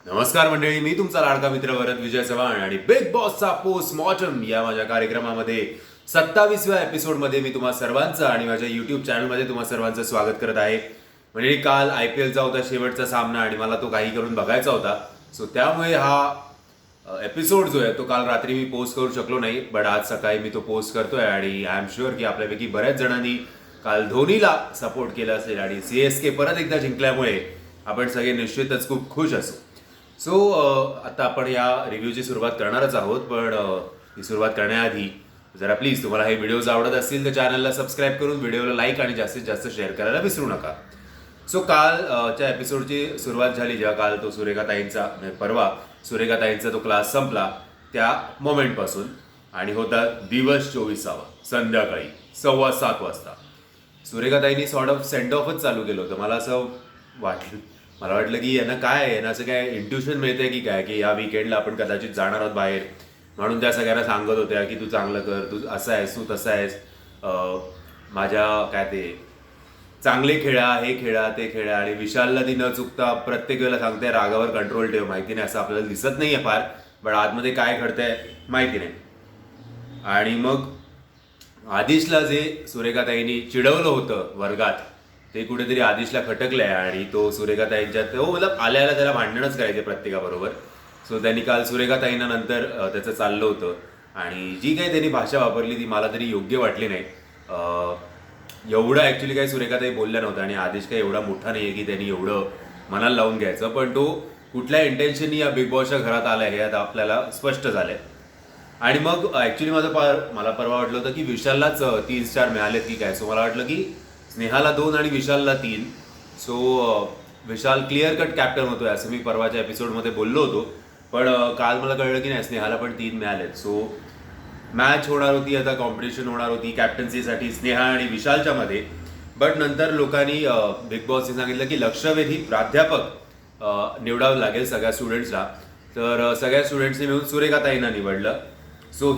नमस्कार मंडळी, मी तुमचा लाडका मित्र वरद विजय चव्हाण आणि बिग बॉसचा पोस्टमॉर्टम या माझ्या कार्यक्रमामध्ये 27व्या एपिसोडमध्ये मी तुम्हा सर्वांचं आणि माझ्या युट्यूब चॅनलमध्ये तुम्हा सर्वांचं स्वागत करत आहे. म्हणजे काल IPLचा होता शेवटचा सामना आणि मला तो काही करून बघायचा होता. सो त्यामुळे हा एपिसोड जो आहे तो काल रात्री मी पोस्ट करू शकलो नाही, बट आज सकाळी मी तो पोस्ट करतोय आणि आय एम शुअर की आपल्यापैकी बऱ्याच जणांनी काल धोनीला सपोर्ट केला असेल आणि CSK परत एकदा जिंकल्यामुळे आपण सगळे निश्चितच खूप खुश असू. सो आता आपण या रिव्ह्यूची सुरुवात करणारच आहोत, पण ही सुरुवात करण्याआधी जरा प्लीज तुम्हाला हे व्हिडिओज आवडत असतील तर चॅनलला सबस्क्राईब करून व्हिडिओला लाईक आणि जास्तीत जास्त शेअर करायला विसरू नका. सो कालच्या एपिसोडची सुरुवात झाली जेव्हा काल तो सुरेखाताईंचा परवा सुरेखाताईंचा तो क्लास संपला त्या मोमेंटपासून आणि होता दिवस 24वा संध्याकाळी 7:15 वाजता. सुरेखाताईंनी सॉर्ट ऑफ सेंड ऑफच चालू केलं होतं. मला वाटलं की यांना काय यांना असं काय इंट्युशन मिळतंय की काय की या विकेंडला आपण कदाचित जाणार आहोत बाहेर, म्हणून त्या सगळ्यांना सांगत होत्या की तू चांगलं कर, तू असं आहेस, तू तसं आहेस, माझ्या काय ते चांगले खेळा, हे खेळा, ते खेळा. आणि विशालला ती न चुकता प्रत्येक वेळेला सांगते रागावर कंट्रोल ठेव. माहिती नाही असं आपल्याला दिसत नाहीये फार, पण आतमध्ये काय घडतंय माहिती नाही. आणि मग आदिशला जे सुरेखाताईंनी चिडवलं होतं वर्गात ते कुठेतरी आदिशला खटकलंय आणि तो सुरेखाताईंच्या तो मतलब आल्याला त्याला भांडणच करायचे प्रत्येकाबरोबर. सो त्यांनी काल सुरेखाताईंना नंतर त्याचं चाललं होतं आणि जी काही त्यांनी भाषा वापरली ती मला तरी योग्य वाटली नाही. एवढं ॲक्च्युली काही सुरेखाताई बोलल्या नव्हत्या आणि आदिश काही एवढा मोठा नाही आहे की त्यांनी एवढं मनाला लावून घ्यायचं, पण तो कुठल्या इंटेन्शननी या बिग बॉसच्या घरात आला हे आता आपल्याला स्पष्ट झालंय. आणि मग ॲक्च्युली मला परवा वाटलं होतं की विशाललाच 3 स्टार मिळालेत की काय. सो मला वाटलं की स्नेहाला 2 आणि विशालला 3. सो विशाल क्लिअर कट कॅप्टन होतोय असं मी परवाच्या एपिसोडमध्ये बोललो होतो, पण काल मला कळलं की नाही स्नेहाला पण 3 मिळालेत. सो मॅच होणार होती, आता कॉम्पिटिशन होणार होती कॅप्टन्सीसाठी स्नेहा आणि विशालच्या मध्ये. बट नंतर लोकांनी बिग बॉसने सांगितलं की लक्षवेधी प्राध्यापक निवडावं लागेल सगळ्या स्टुडंट्सला. तर सगळ्या स्टुडंट्सनी मिळून सुरेखाताईंना निवडलं. सो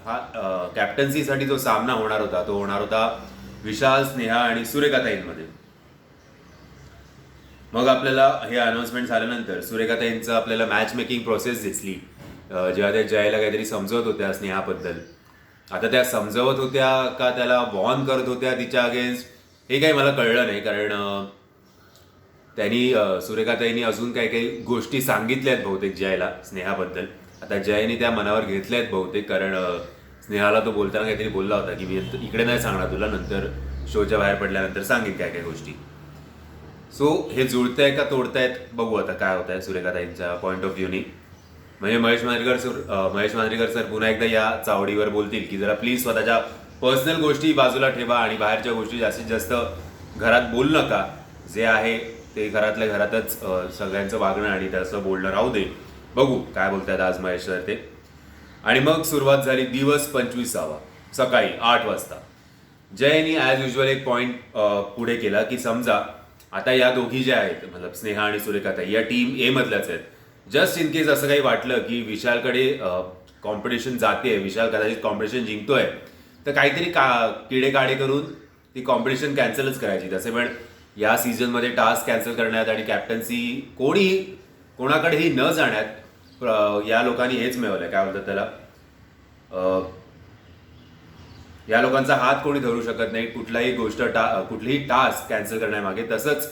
हा कॅप्टन्सीसाठी जो सामना होणार होता तो होणार होता विशाल, स्नेहा आणि सुरेखाताईंमध्ये. मग आपल्याला हे अनाउन्समेंट झाल्यानंतर सुरेखाताईंचं आपल्याला मॅच मेकिंग प्रोसेस दिसली जेव्हा त्या जयाला काहीतरी समजवत होत्या स्नेहाबद्दल. आता त्या समजवत होत्या का त्याला वॉर्न करत होत्या तिच्या अगेन्स्ट हे काही मला कळलं नाही, कारण त्यांनी सुरेखाताईंनी अजून काही काही गोष्टी सांगितल्या आहेत बहुतेक जयाला स्नेहाबद्दल. आता जयने त्या मनावर घेतल्या आहेत बहुतेक, कारण स्नेहाला तो बोलताना काहीतरी बोलला होता की मी इकडे नाही सांगणार तुला, नंतर शोच्या बाहेर पडल्यानंतर सांगेन काय काय गोष्टी. सो हे जुळतंय का तोडतायत बघू आता काय होत आहे सुरेखाताईंच्या पॉईंट ऑफ व्ह्यूनी. म्हणजे महेश मांजरेकर सर पुन्हा एकदा या चावडीवर बोलतील की जरा प्लीज स्वतःच्या पर्सनल गोष्टी बाजूला ठेवा आणि बाहेरच्या गोष्टी जास्तीत जास्त घरात बोलू नका. जे आहे ते घरातल्या घरातच सगळ्यांचं वागणं आणि त्याचं बोलणं राहू दे. बघू काय बोलतात आज महेश सर ते. आणि मग सुरुवात झाली दिवस 25वा सकाळी 8 वाजता. जयनी ॲज युजल एक पॉईंट पुढे केला की समजा आता या दोघी ज्या आहेत मतलब स्नेहा आणि सुरेखाताई या टीम ए मधल्याच आहेत. जस्ट इन केस असं काही वाटलं की विशालकडे कॉम्पिटिशन जाते, विशाल कदाचित कॉम्पिटिशन जिंकतोय, तर काहीतरी किडे काढे करून ती कॉम्पिटिशन कॅन्सलच करायची. तसे पण या सीझनमध्ये टास्क कॅन्सल करण्यात आणि कॅप्टन्सी कोणाकडेही न जाण्यात या लोकांनी हेच मिळवलंय, काय बोलतात त्याला, या लोकांचा हात कोणी धरू शकत नाही कुठलाही गोष्ट कुठलीही टास्क कॅन्सल करण्यामागे. तसंच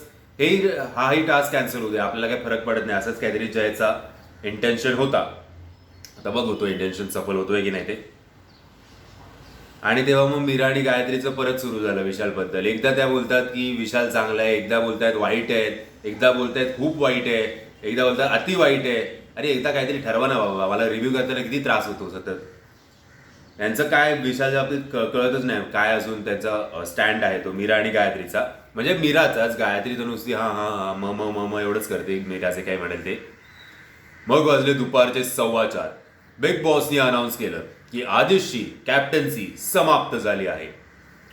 हाही टास्क कॅन्सल होऊ दे, आपल्याला काही फरक पडत नाही, असंच काहीतरी जयचा इंटेन्शन होता. आता बघ होतो इंटेन्शन सफल होतोय की नाही ते. आणि तेव्हा मग मीरा आणि गायत्रीचं परत सुरू झालं विशालबद्दल. एकदा त्या बोलतात की विशाल चांगला आहे, एकदा बोलतायत वाईट आहे, एकदा बोलतायत खूप वाईट आहे, एकदा बोलतात अति वाईट आहे. अरे एकदा काहीतरी ठरवा ना बाबा, मला रिव्ह्यू करताना किती त्रास होतो सतत. त्यांचं काय विशालच्या बाबतीत कळतच नाही काय अजून त्याचा स्टँड आहे तो मीरा आणि गायत्रीचा. म्हणजे मीराचाच, गायत्री तर नुसती हा हा हा म एवढंच करते मीराचे काय म्हणेल ते. मग वाजले दुपारचे 4:15. बिग बॉसनी अनाऊन्स केलं की आदिशची कॅप्टन्सी समाप्त झाली आहे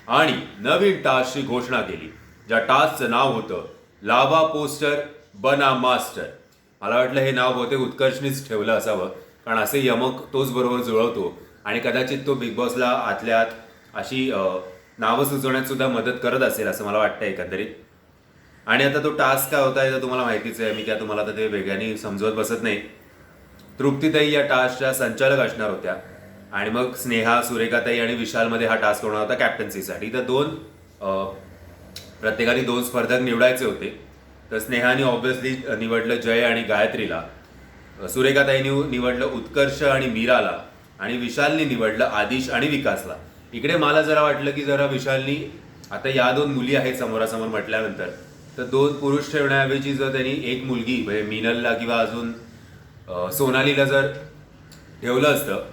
आणि नवीन टास्कची घोषणा केली, ज्या टास्कचं नाव होतं लावा पोस्टर बना मास्टर. मला वाटलं हे नाव बहुतेक उत्कर्षनीच ठेवलं असावं, कारण असे यमक तोच बरोबर जुळवतो आणि कदाचित तो बिग बॉसला आतल्या आत अशी नावं सुचवण्यात सुद्धा मदत करत असेल असं मला वाटतं एकंदरीत. आणि आता तो टास्क काय होता तर तुम्हाला माहितीच आहे, मी काय तुम्हाला आता ते वेगळ्याने समजवत बसत नाही. तृप्तीताई या टास्कच्या संचालक असणार होत्या आणि मग स्नेहा, सुरेखाताई आणि विशालमध्ये हा टास्क होणार होता कॅप्टन्सीसाठी. तर प्रत्येकाने 2 स्पर्धक निवडायचे होते. तर स्नेहाने ऑब्व्हियसली निवडलं जय आणि गायत्रीला, सुरेखाताईने निवडलं उत्कर्ष आणि मीराला, आणि विशालने निवडलं आदिश आणि विकासला. इकडे मला जरा वाटलं की जरा विशालनी, आता या 2 मुली आहेत समोरासमोर म्हटल्यानंतर, तर 2 पुरुष ठेवण्याऐवजी जर त्यांनी एक मुलगी म्हणजे मीनलला किंवा अजून सोनालीला जर ठेवलं असतं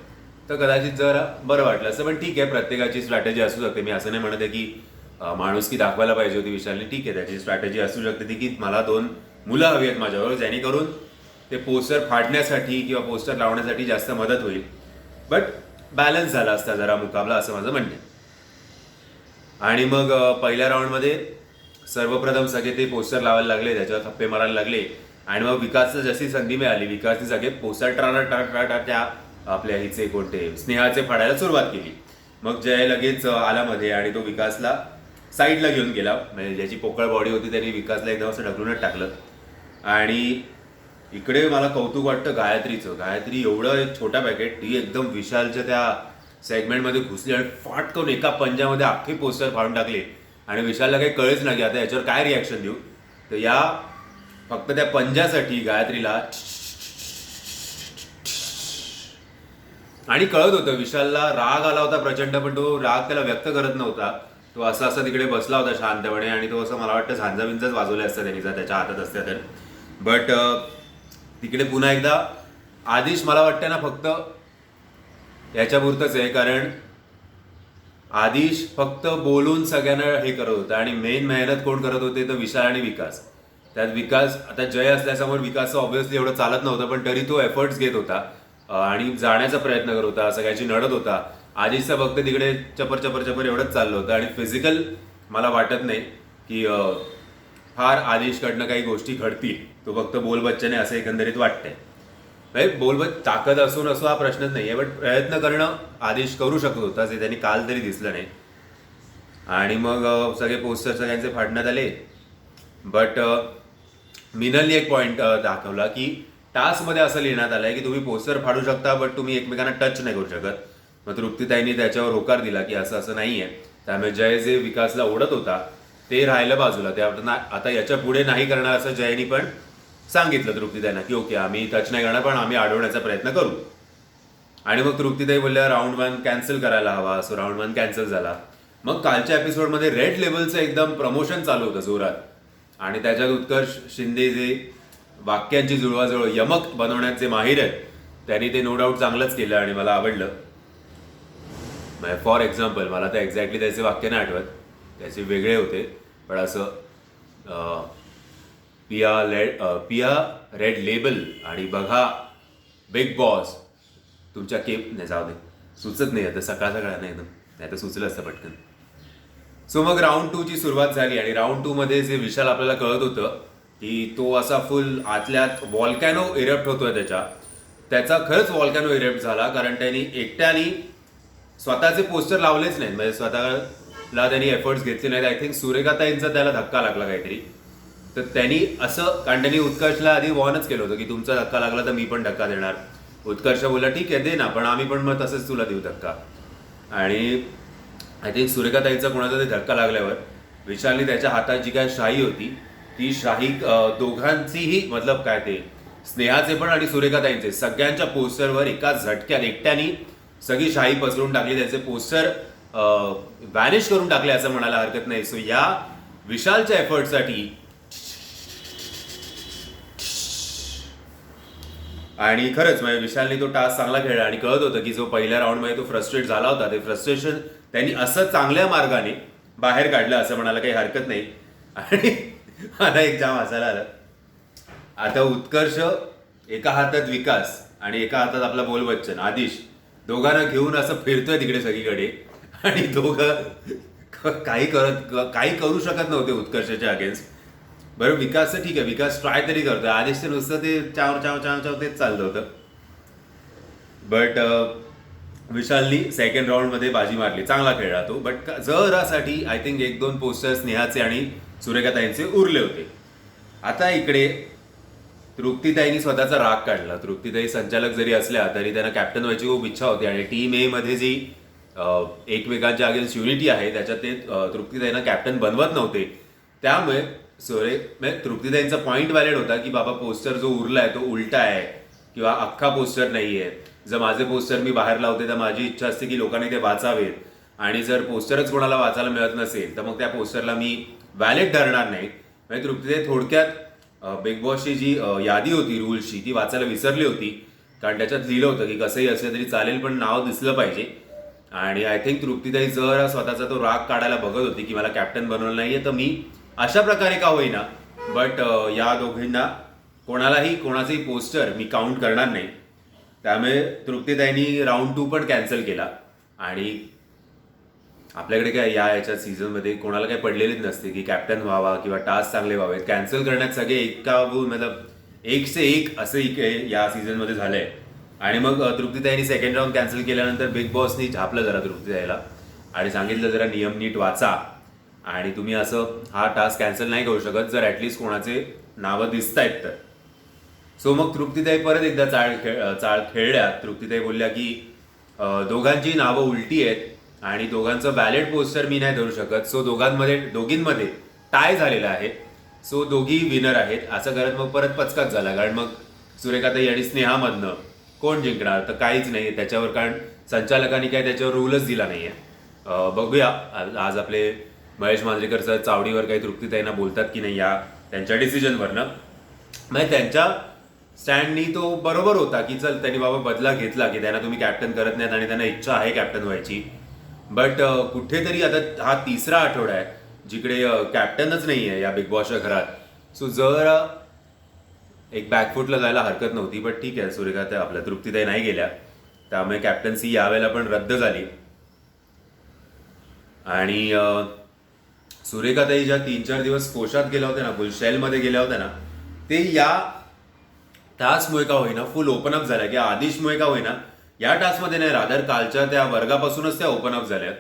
तर कदाचित जरा बरं वाटलं असतं. पण ठीक आहे, प्रत्येकाची स्ट्रॅटेजी असू शकते. मी असं नाही म्हणत आहे की माणुसकी दाखवायला पाहिजे होती विशालने. ठीक आहे, त्याची स्ट्रॅटेजी असू शकते ती की मला 2 मुलं हवी आहेत माझ्याबरोबर, जेणेकरून ते पोस्टर फाडण्यासाठी किंवा पोस्टर लावण्यासाठी जास्त मदत होईल. बट बॅलन्स झाला असता जरा मुकाबला, असं माझं म्हणणं आहे. आणि मग पहिल्या राऊंडमध्ये सर्वप्रथम सगळे ते पोस्टर लावायला लागले, त्याच्यावर थप्पे मारायला लागले. आणि मग विकासला जशी संधी मिळाली, विकासने सगळे पोस्टर टाटा त्या आपल्या हिचे कोणते स्नेहाचे फाडायला सुरुवात केली. मग जय लगेच आला मध्ये आणि तो विकासला साईडला घेऊन गेला. म्हणजे ज्याची पोकळ बॉडी होती त्यांनी विकासला एकदम असं ढकलूनच टाकलं. आणि इकडे मला कौतुक वाटतं गायत्रीचं. गायत्री एवढं एक छोटा पॅकेट, ती एकदम विशालच्या त्या सेगमेंटमध्ये घुसली आणि फाटकन एका पंजामध्ये अख्खे पोस्टर फाडून टाकले. आणि विशालला काही कळेच नाही की आता याच्यावर काय रिॲक्शन देऊ. तर या फक्त त्या पंजासाठी गायत्रीला आणि कळत होतं विशालला राग आला होता प्रचंड, पण तो राग त्याला व्यक्त करत नव्हता. तो असा तिकडे बसला होता शांतपणे आणि तो असं मला वाटतं झांजाबिंजाच वाजवले असतं त्यांनी जर त्याच्या हातात असत्या तर. बट तिकडे पुन्हा एकदा आदिश मला वाटतं ना फक्त याच्यापुरतंच आहे, कारण आदिश फक्त बोलून सगळ्यांना हे करत होता आणि मेन मेहनत कोण करत होते तर विशाल आणि विकास. त्यात विकास आता जय असल्यासमोर विकासचं ऑब्व्हियसली एवढं चालत नव्हतं, पण तरी तो एफर्ट्स घेत होता आणि जाण्याचा प्रयत्न करत होता, सगळ्याची नडत होता. आदिशचं फक्त तिकडे चपर एवढंच चाललं होतं. आणि फिजिकल मला वाटत नाही की फार आदिशकडनं काही गोष्टी घडतील. तो फक्त बोलबच्चन आहे असं एकंदरीत वाटतंय. ताकद असू नसो हा प्रश्नच नाही आहे, बट प्रयत्न करणं आदेश करू शकत होता, जे त्यांनी काल तरी दिसलं नाही. आणि मग सगळे पोस्टर सगळ्यांचे फाडण्यात आले. बट मिनलने एक पॉईंट दाखवला की टास्कमध्ये असं लिहिण्यात आलंय की तुम्ही पोस्टर फाडू शकता, बट तुम्ही एकमेकांना टच नाही करू शकत. मग तृप्तीताईंनी त्याच्यावर होकार दिला की असं नाही आहे. त्यामुळे जय जे विकासला ओढत होता ते राहिलं बाजूला. ते आता याच्या पुढे नाही करणार असं जयनी पण सांगितलं तृप्तीताईंना की ओके आम्ही टच नाही करणार, पण आम्ही अडवण्याचा प्रयत्न करू. आणि मग तृप्तीताई बोलल्या राऊंड 1 कॅन्सल करायला हवा. सो राऊंड 1 कॅन्सल झाला. मग कालच्या एपिसोडमध्ये रेड लेबलचं एकदम प्रमोशन चालू होतं जोरात. आणि त्याच्यात उत्कर्ष शिंदे जे वाक्यांची जुळवाजुळव यमक बनवण्यात जे माहीर आहेत त्यांनी ते नो डाऊट चांगलंच केलं आणि मला आवडलं. फॉर एक्झाम्पल मला तर एक्झॅक्टली त्याचे वाक्य नाही आठवत, त्याचे वेगळे होते, पण असं पिया रेड लेबल आणि बघा बिग बॉस तुमच्या नाही जाऊ दे, सुचत नाही आता सकाळ नाही एकदम, नाही तर सुचलं असतं पटकन. सो मग राऊंड 2 ची सुरुवात झाली आणि राऊंड 2 मध्ये जे विशाल आपल्याला कळत होतं की तो असा फुल आतल्यात वॉल्कॅनो इरप्ट होतोय त्याचा खरंच वॉल्कॅनो इरप्ट झाला, कारण त्यांनी एकट्याने स्वतःचे पोस्टर लावलेच नाहीत, म्हणजे स्वतःला त्यांनी एफर्ट्स घेतले नाहीत. आय थिंक सुरेखाताईंचा त्याला धक्का लागला काहीतरी, तर त्यांनी असं, कारण त्यांनी उत्कर्षला आधी वॉर्नच केलं होतं की तुमचा धक्का लागला तर मी पण धक्का देणार. उत्कर्ष बोलला ठीक आहे दे ना, पण आम्ही पण मग तसंच तुला देऊ धक्का. आणि आय थिंक सुरेखाताईंचा कोणाचा तरी धक्का लागल्यावर विशालने त्याच्या हातात जी काय शाही होती ती शाही दोघांचीही मतलब काय ते स्नेहाचे पण आणि सुरेखाताईंचे सगळ्यांच्या पोस्टरवर एका झटक्यात एकट्याने सगळी शाही पसरून टाकली, त्याचे पोस्टर वॅनिश करून टाकले असं म्हणायला हरकत नाही. सो या विशालच्या एफर्टसाठी आणि खरंच म्हणजे विशालने तो टास्क चांगला खेळला आणि कळत होतं की जो पहिल्या राऊंडमध्ये तो फ्रस्ट्रेट झाला होता ते फ्रस्ट्रेशन त्यांनी असं चांगल्या मार्गाने बाहेर काढलं असं म्हणायला काही हरकत नाही. आणि मला एक जाम हसायला आलं. आता उत्कर्ष एका हातात विकास आणि एका हातात आपला बोल बच्चन आदिश दोघांना घेऊन असं फिरतोय तिकडे सगळीकडे आणि दोघं काही करू शकत नव्हते उत्कर्षाच्या अगेन्स्ट. बरं विकासचं ठीक आहे, विकास ट्राय तरी करतोय, आदेशचं नुसतं ते चाव तेच चाललं होतं. बट विशालनी सेकंड राऊंडमध्ये बाजी मारली, चांगला खेळला तो. बट जरासाठी आय थिंक 1-2 पोस्टर्स स्नेहाचे आणि सुरेखाताईंचे उरले होते. आता इकडे तृप्तीताईंनी स्वतःचा राग काढला. तृप्तीताई संचालक जरी असल्या तरी त्यांना कॅप्टन व्हायची खूप इच्छा होती आणि टीम ए मध्ये जी एकमेकांच्या अगेन्स्ट युनिटी आहे त्याच्यात ते तृप्तीताईंना कॅप्टन बनवत नव्हते. त्यामुळे तृप्तीताईंचा पॉईंट व्हॅलिड होता की बाबा पोस्टर जो उरलाय तो उलटा आहे किंवा अख्खा पोस्टर नाही आहे. जर माझे पोस्टर मी बाहेर लावते तर माझी इच्छा असते की लोकांनी ते वाचावेत आणि जर पोस्टरच कोणाला वाचायला मिळत नसेल तर मग त्या पोस्टरला मी व्हॅलिड धरणार नाही. म्हणजे तृप्तीताई थोडक्यात बिग बॉसची जी यादी होती रूल्सची ती वाचायला विसरली होती, कारण त्याच्यात लिहिलं होतं की कसंही असलं तरी चालेल पण नाव दिसलं पाहिजे. आणि आय थिंक तृप्तीताई जर स्वतःचा तो राग काढायला बघत होती की मला कॅप्टन बनवलं नाहीये तर मी अशा प्रकारे का होईना बट या दोघींना कोणालाही कोणाचंही पोस्टर मी काउंट करणार नाही. त्यामुळे तृप्तीताईंनी राऊंड 2 पण कॅन्सल केला. आणि आपल्याकडे काय याच्या सीझनमध्ये कोणाला काही पडलेलीच नसते की कॅप्टन व्हावा किंवा टास्क चांगले व्हावेत. कॅन्सल करण्यात सगळे मतलब 1 से 1 असं या सीझनमध्ये झालंय. आणि मग तृप्तीताईंनी सेकंड राऊंड कॅन्सल केल्यानंतर बिग बॉसनी झापलं जरा तृप्तीताईला आणि सांगितलं जरा नियम नीट वाचा आणि तुम्ही असं हा टास्क कॅन्सल नाही करू शकत जर ॲटलिस्ट कोणाचे नावं दिसत आहेत तर. सो मग तृप्तीताई परत एकदा चाळ खेळल्या. तृप्तीताई बोलल्या की दोघांची नावं उलटी आहेत आणि दोघांचं बॅलेट पोस्टर मी नाही धरू शकत. सो दोघींमध्ये टाय झालेला आहे. सो दोघी विनर आहेत. असं करत मग परत पचकाच झाला, कारण मग सुरेखाताई आणि स्नेहामधनं कोण जिंकणार तर काहीच नाही त्याच्यावर, कारण संचालकांनी काय त्याच्यावर रूलच दिला नाहीये. बघूया आज आपले महेश मांजरेकर सर चावडीवर काही तृप्तीताईंना बोलतात की नाही या त्यांच्या डिसिजनवरनं. म्हणजे त्यांच्या स्टँडनी तो बरोबर होता की चल त्यांनी बाबा बदला घेतला की त्यांना तुम्ही कॅप्टन करत नाहीत आणि त्यांना इच्छा आहे कॅप्टन व्हायची. बट कुठेतरी आता हा 3रा आठवडा आहे जिकडे कॅप्टनच नाही आहे या बिग बॉसच्या घरात. सो जर एक बॅकफुटला जायला हरकत नव्हती, बट ठीक आहे सुरेखा त्या आपल्या तृप्तीताई नाही गेल्या त्यामुळे कॅप्टन्सी यावेळेला पण रद्द झाली. आणि सुरेखाताई ज्या 3-4 दिवस कोशात गेल्या होत्या ना, फुल शेलमध्ये गेल्या होत्या ना, ते या टास्कमुळे का होईना फुल ओपन अप झाल्या की आदेशमुळे का होईना या टास्कमध्ये नाही, रादर कालच्या त्या वर्गापासूनच त्या ओपन अप झाल्यात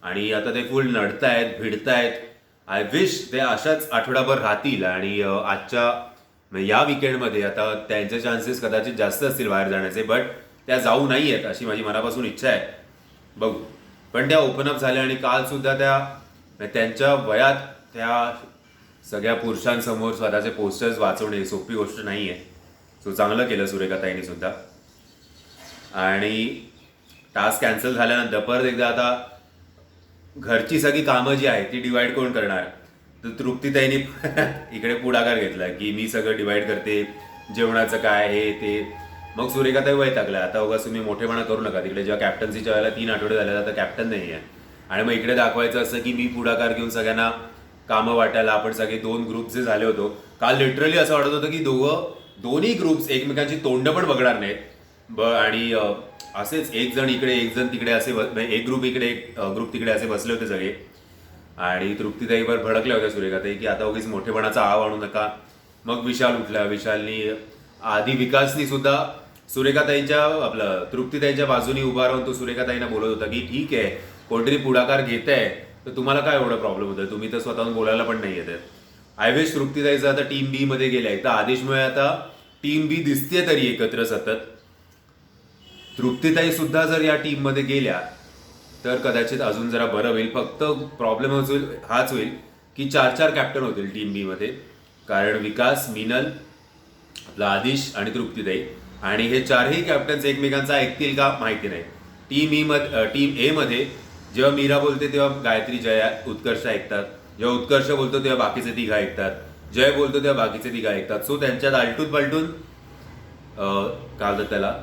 आणि आता ते फुल नडतायत भिडतायत. आय विश ते अशाच आठवडाभर राहतील आणि आजच्या या विकेंडमध्ये आता त्यांचे चान्सेस कदाचित जास्त असतील बाहेर जाण्याचे, बट त्या जाऊ नाही आहेत अशी माझी मनापासून इच्छा आहे. बघू. पण त्या ओपन अप झाल्या आणि काल सुद्धा त्यांच्या वयात त्या सगळ्या पुरुषांसमोर स्वतःचे पोस्टर्स वाचवणे सोपी गोष्ट नाही आहे. सो चांगलं केलं सुरेखाताईंनी सुद्धा. आणि टास्क कॅन्सल झाल्यानंतर परत एकदा आता घरची सगळी कामं जी आहेत ती डिवाइड कोण करणार, तर तृप्तीताईंनी इकडे पुढाकार घेतला की मी सगळं डिवाइड करते, जेवणाचं काय हे ते. मग सुरेखाताई वैतागल्या, आता उगाच तुम्ही मोठेपणा करू नका. तिकडे जेव्हा कॅप्टन्सीच्या वेळेला 3 आठवडे झाले आता कॅप्टन नाही आहे आणि मग इकडे दाखवायचं असं की मी पुढाकार घेऊन सगळ्यांना कामं वाटायला. आपण सगळे 2 ग्रुप जे झाले होतो काल लिटरली असं वाटत होतं की दोन्ही ग्रुप्स एकमेकांची तोंड पण बघणार नाहीत आणि असेच एक जण इकडे एक जण तिकडे असे एक ग्रुप इकडे एक ग्रुप तिकडे असे बसले होते सगळे. आणि तृप्तीताईवर भडकल्या होत्या सुरेखाताई की आता उगीच मोठेपणाचा आव आणू नका. मग विशाल उठला. विशालनी आधी विकासनी सुद्धा सुरेखाताईंच्या तृप्तीताईंच्या बाजूनी उभा राहून तो सुरेखाताईंना बोलत होता की ठीक आहे कोणतरी पुढाकार घेत आहे तर तुम्हाला काय एवढा प्रॉब्लेम होतोय, तुम्ही तर स्वतःहून बोलायला पण नाही येत. आय विश तृप्तीताईचं आता टीम बी मध्ये गेल्या तर आदेशमुळे आता टीम बी दिसते तरी एकत्र सतत. तृप्तीताई सुद्धा जर या टीम मध्ये गेल्या तर कदाचित अजून जरा बरं होईल. फक्त प्रॉब्लेम हाच होईल की 4-4 कॅप्टन होतील टीम बी मध्ये, कारण विकास, मिनल, आपला आदिश आणि तृप्तीताई आणि हे 4ही कॅप्टन्स एकमेकांचा ऐकतील का माहिती नाही. टीम ए मध्ये जेव्हा मीरा बोलते तेव्हा गायत्री, जया, उत्कर्ष ऐकतात. जेव्हा उत्कर्ष बोलतो तेव्हा बाकीचे 3 ऐकतात. जय बोलतो तेव्हा बाकीचे 3 ऐकतात. सो त्यांच्यात आलटून पलटून काय होतं त्याला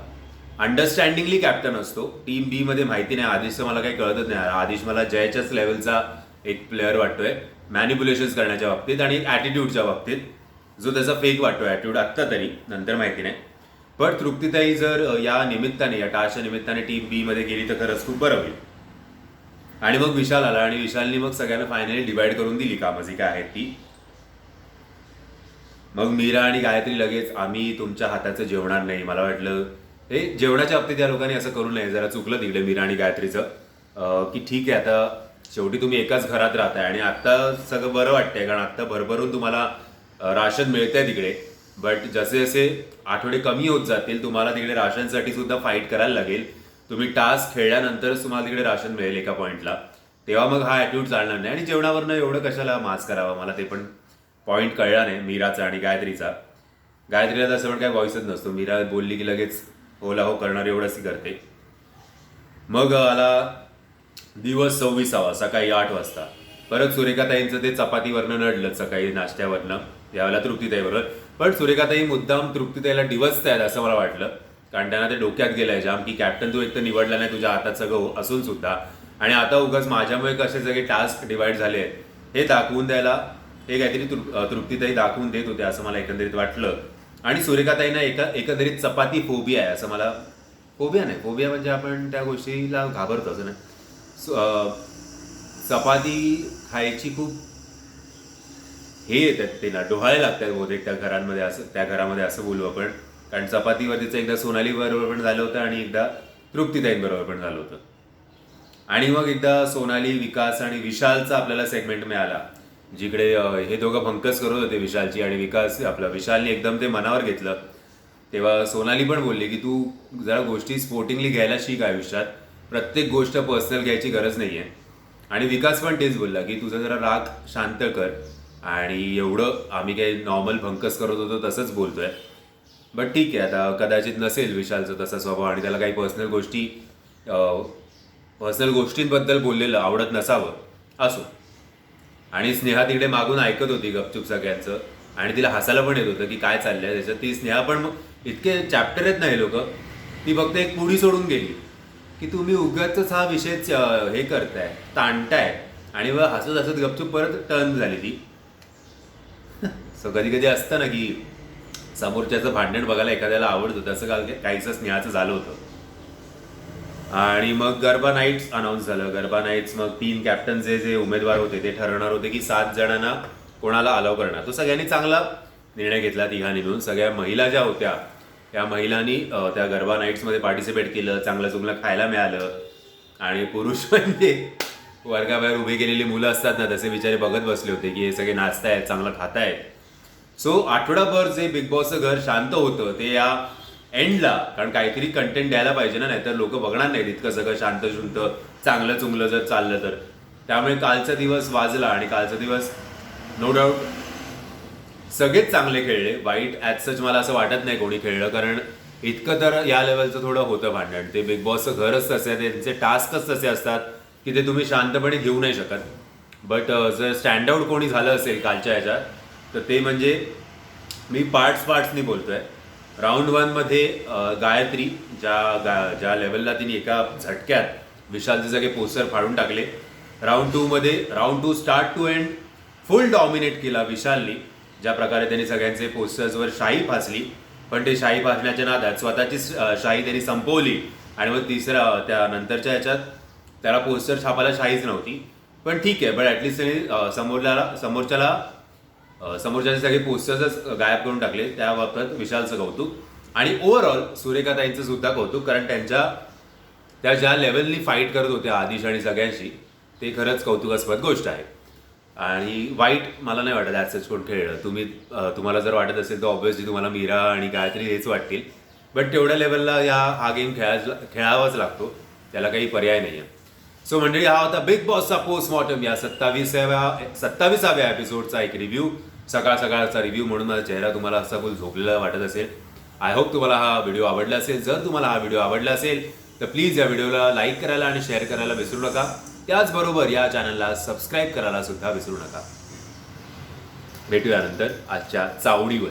अंडरस्टँडिंगली कॅप्टन असतो. टीम बी मध्ये माहिती नाही. आदिशचं मला काही कळतच नाही. आदिश मला जयच्याच लेवलचा एक प्लेअर वाटतोय मॅनिप्युलेशन्स करण्याच्या बाबतीत आणि ॲटिट्यूडच्या बाबतीत, जो त्याचा फेक वाटतोय ॲटिट्यूड आत्ता तरी, नंतर माहिती नाही. पण तृप्तीताई जर या निमित्ताने या टास्कच्या निमित्ताने टीम बी मध्ये गेली तर खरंच खूप बरं होईल. आणि मग विशाल आला आणि विशालनी मग सगळ्यांना फायनली डिवाइड करून दिली कामं जी काय आहेत ती. मग मीरा आणि गायत्री लगेच आम्ही तुमच्या हाताचं जेवणार नाही. मला वाटलं हे जेवणाच्या बाबतीत या लोकांनी असं करू नये, जरा चुकलं तिकडे मीरा आणि गायत्रीचं की ठीक आहे आता शेवटी तुम्ही एकाच घरात राहताय आणि आत्ता सगळं बरं वाटतंय कारण आत्ता भरभरून तुम्हाला राशन मिळतंय तिकडे. बट जसे जसे आठवडे कमी होत जातील तुम्हाला तिकडे राशनसाठी सुद्धा फाईट करायला लागेल. तुम्ही टास्क खेळल्यानंतरच तुम्हाला तिकडे राशन मिळेल एका पॉईंटला, तेव्हा मग हा ॲटिट्यूड चालणार नाही. आणि जेवणावरनं एवढं कशाला मास करावा, मला ते पण पॉईंट कळला नाही मीराचा आणि गायत्रीचा. गायत्रीला तसं पण काय व्हॉइसच नसतो, मीरा बोलली की लगेच होला हो करणार एवढंच ती करते. मग आला दिवस 26वा, सकाळी 8 वाजता. परत सुरेखाताईंचं ते चपातीवरनं नडलं सकाळी नाश्त्यावरनं, यावेळेला तृप्तीताईबरोबर. पण सुरेखाताई मुद्दाम तृप्तीताईला डिवचतायत असं मला वाटलं, कारण त्यांना ते डोक्यात गेलंय जाम की कॅप्टन तू एक तर निवडला नाही तुझ्या हातात सगळं असून सुद्धा, आणि आता उगाच माझ्यामुळे कसे सगळे टास्क डिवाइड झाले हे दाखवून द्यायला हे काहीतरी तृप्तीताई दाखवून देत होते असं मला एकंदरीत वाटलं. आणि सुरेखाताईंना एकंदरीत चपाती फोबिया आहे असं मला, फोबिया नाही, फोबिया म्हणजे आपण त्या गोष्टीला घाबरतो असं नाही. चपाती खायची खूप हे येतात, ते ना डोहाळे लागतात बहुतेक त्या घरांमध्ये, असं त्या घरामध्ये असं बोलू आपण. कारण चपातीवरतीचं एकदा सोनाली बरोबर पण झालं होतं आणि एकदा तृप्तीताईंबरोबर पण झालं होतं. आणि मग एकदा सोनाली, विकास आणि विशालचा आपल्याला सेगमेंट मिळाला, जिकडे हे दोघं भंकस करत होते विशालची, आणि विशालने एकदम ते मनावर घेतलं. तेव्हा सोनाली पण बोलली की तू जरा गोष्टी स्पोर्टिंगली घ्यायला शिक आयुष्यात, प्रत्येक गोष्ट पर्सनल घ्यायची गरज नाही आहे. आणि विकास पण तेच बोलला की तुझा जरा राग शांत कर, आणि एवढं आम्ही काही नॉर्मल भंकस करत होतो तसंच बोलतोय. बट ठीक आहे, आता कदाचित नसेल विशालचं तसा स्वभाव आणि त्याला काही पर्सनल गोष्टींबद्दल बोललेलं आवडत नसावं, असो. आणि स्नेहा तिकडे मागून ऐकत होती गपचूप सगळ्यांचं, आणि तिला हसायला पण येत होतं की काय चाललंय त्याच्यात. ती स्नेहा पण मग इतके चॅप्टर आहेत ना हे लोक, ती फक्त एक पुढी सोडून गेली की तुम्ही उगाचच हा विषय हे करताय, ताणताय, आणि मग हसत हसत गपचूप परत टर्न झाली ती. सो कधी कधी असतं ना की समोरच्याचं भांडण बघायला एखाद्याला आवडतं, तसं काहीच स्नेहाचं झालं होतं. आणि मग गरबा नाईट्स अनाऊन्स झालं. गरबा नाईट्स मग 3 कॅप्टन जे उमेदवार होते ते ठरवणार होते की 7 जणांना कोणाला अलाव करणार. तो सगळ्यांनी चांगला निर्णय घेतला तिघांनी मिळून. सगळ्या महिला ज्या होत्या त्या महिलांनी त्या गरबा नाईट्समध्ये पार्टिसिपेट केलं, चांगलं चुंगलं खायला मिळालं. आणि पुरुष म्हणजे वर्गाबाहेर उभी केलेली मुलं असतात ना, तसे बिचारे बघत बसले होते की हे सगळे नाचतायत, चांगलं खातायत. सो आठवडाभर जे बिग बॉसचं घर शांत होतं ते या एंडला, कारण काहीतरी कंटेंट द्यायला पाहिजे ना, नाहीतर लोक बघणार नाहीत इतकं सगळं शांत शुंत चांगलं चुंगलं जर चाललं तर. त्यामुळे कालचा दिवस वाजला, आणि कालचा दिवस नो डाऊट सगळेच चांगले खेळले. वाईट ॲज सच मला असं वाटत नाही कोणी खेळलं, कारण इतकं तर या लेवलचं थोडं होतं भांडण. ते बिग बॉसचं घरच तसे आहे, त्यांचे टास्कच तसे असतात की ते तुम्ही शांतपणे घेऊ नाही शकत. बट जर स्टँड आउट कोणी झालं असेल कालच्या ह्याच्यात तर ते म्हणजे, मी पार्ट्सनी बोलतोय. राऊंड 1 मध्ये गायत्री ज्या लेवलला तिने एका झटक्यात विशालचे सगळे पोस्टर फाडून टाकले. Round 2 start to end full dominate केला विशालनी, ज्या प्रकारे त्यांनी सगळ्यांचे पोस्टर्सवर शाई फासली. पण ते शाई फासण्याच्या नादात स्वतःची शाई त्यांनी संपवली, आणि मग त्या नंतरच्या ह्याच्यात त्याला पोस्टर छापायला शाईच नव्हती. पण ठीक आहे, बट ॲटलिस्ट त्यांनी समोरच्याचे सगळे पोस्टर्सच गायब करून टाकले. त्या बाबतीत विशालचं कौतुक, आणि ओव्हरऑल सुरेखाताईंचं सुद्धा कौतुक, कारण त्या ज्या लेवलनी फाईट करत होत्या आदिश आणि सगळ्यांशी, ते खरंच कौतुकास्पद गोष्ट आहे. आणि वाईट मला नाही वाटत ॲज कोण खेळलं. तुम्हाला जर वाटत असेल तर ऑब्व्हियसली तुम्हाला मीरा आणि गायत्री हेच वाटतील. बट तेवढ्या लेवलला हा गेम खेळावाच लागतो, त्याला काही पर्याय नाही आहे. सो मंडळी, हा होता बिग बॉसचा पोस्टमॉर्टम या 27व्या एपिसोडचा एक रिव्ह्यू, सकाळ सकाळचा रिव्ह्यू म्हणून माझा चेहरा तुम्हाला असा फुल झोपलेला वाटत असेल. आय होप तुम्हाला हा व्हिडिओ आवडला असेल. जर तुम्हाला हा व्हिडिओ आवडला असेल तर प्लीज या व्हिडिओला लाईक करायला आणि शेअर करायला विसरू नका. त्याचबरोबर या चॅनलला सबस्क्राईब करायला सुद्धा विसरू नका. भेटूया नंतर आजच्या चावडीवर.